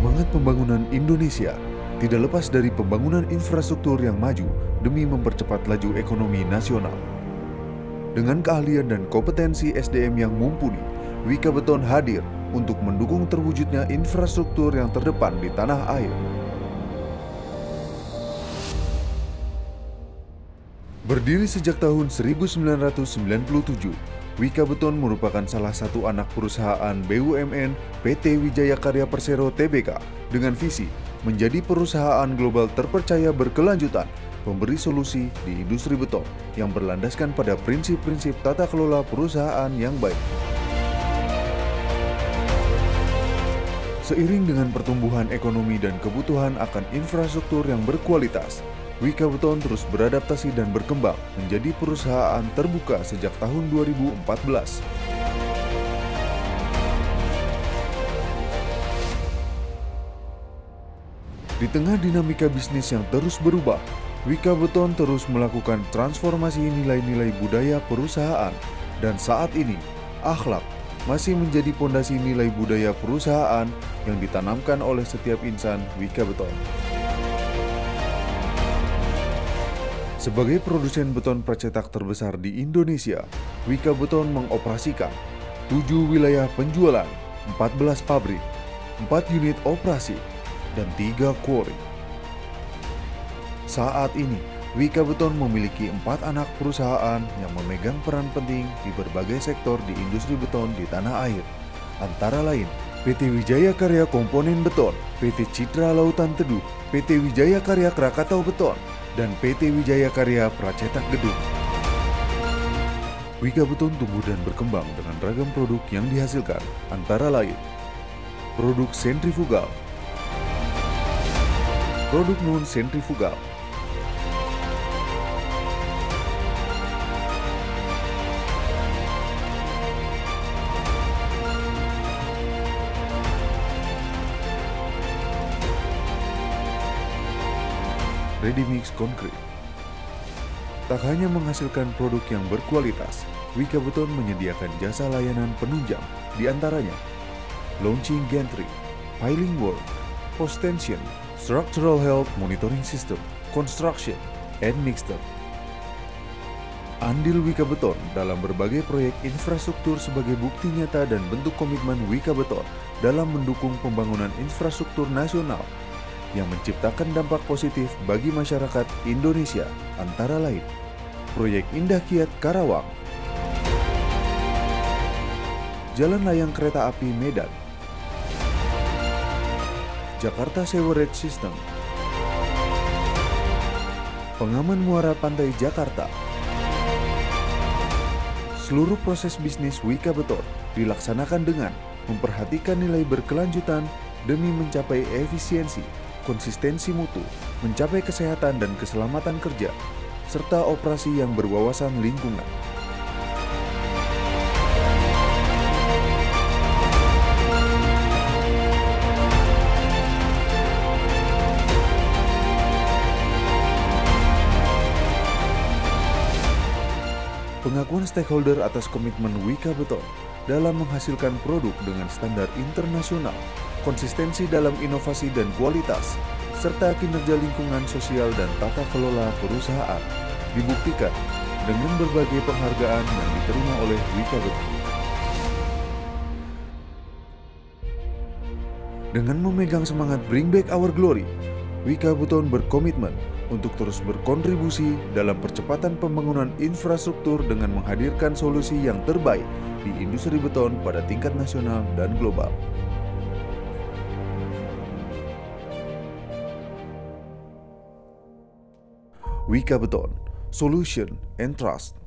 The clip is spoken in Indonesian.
Semangat pembangunan Indonesia tidak lepas dari pembangunan infrastruktur yang maju demi mempercepat laju ekonomi nasional. Dengan keahlian dan kompetensi SDM yang mumpuni, Wika Beton hadir untuk mendukung terwujudnya infrastruktur yang terdepan di tanah air. Berdiri sejak tahun 1997, Wika Beton merupakan salah satu anak perusahaan BUMN PT Wijaya Karya Persero Tbk dengan visi menjadi perusahaan global terpercaya berkelanjutan, memberi solusi di industri beton yang berlandaskan pada prinsip-prinsip tata kelola perusahaan yang baik. Seiring dengan pertumbuhan ekonomi dan kebutuhan akan infrastruktur yang berkualitas, Wika Beton terus beradaptasi dan berkembang menjadi perusahaan terbuka sejak tahun 2014. Di tengah dinamika bisnis yang terus berubah, Wika Beton terus melakukan transformasi nilai-nilai budaya perusahaan, dan saat ini akhlak masih menjadi pondasi nilai budaya perusahaan yang ditanamkan oleh setiap insan Wika Beton. Sebagai produsen beton pracetak terbesar di Indonesia, Wika Beton mengoperasikan 7 wilayah penjualan, 14 pabrik, 4 unit operasi, dan 3 quarry. Saat ini, Wika Beton memiliki 4 anak perusahaan yang memegang peran penting di berbagai sektor di industri beton di tanah air. Antara lain, PT Wijaya Karya Komponen Beton, PT Citra Lautan Teduh, PT Wijaya Karya Krakatau Beton, dan PT Wijaya Karya Pracetak Gedung. Wika Beton tumbuh dan berkembang dengan ragam produk yang dihasilkan, antara lain produk sentrifugal, produk non-sentrifugal, ready-mix concrete. Tak hanya menghasilkan produk yang berkualitas, Wika Beton menyediakan jasa layanan penunjang, diantaranya launching gantry, piling work, post tension, structural health monitoring system, construction, and mixer. Andil Wika Beton dalam berbagai proyek infrastruktur sebagai bukti nyata dan bentuk komitmen Wika Beton dalam mendukung pembangunan infrastruktur nasional yang menciptakan dampak positif bagi masyarakat Indonesia, antara lain proyek Indah Kiat Karawang, Jalan Layang Kereta Api Medan, Jakarta Sewerage System, Pengaman Muara Pantai Jakarta. Seluruh proses bisnis Wika Beton dilaksanakan dengan memperhatikan nilai berkelanjutan demi mencapai efisiensi, konsistensi mutu, mencapai kesehatan dan keselamatan kerja, serta operasi yang berwawasan lingkungan. Pengakuan stakeholder atas komitmen Wika Beton dalam menghasilkan produk dengan standar internasional, konsistensi dalam inovasi dan kualitas, serta kinerja lingkungan sosial dan tata kelola perusahaan dibuktikan dengan berbagai penghargaan yang diterima oleh Wika Beton. Dengan memegang semangat Bring Back Our Glory, Wika Beton berkomitmen untuk terus berkontribusi dalam percepatan pembangunan infrastruktur dengan menghadirkan solusi yang terbaik di industri beton pada tingkat nasional dan global. Wika Beton, Solution and Trust.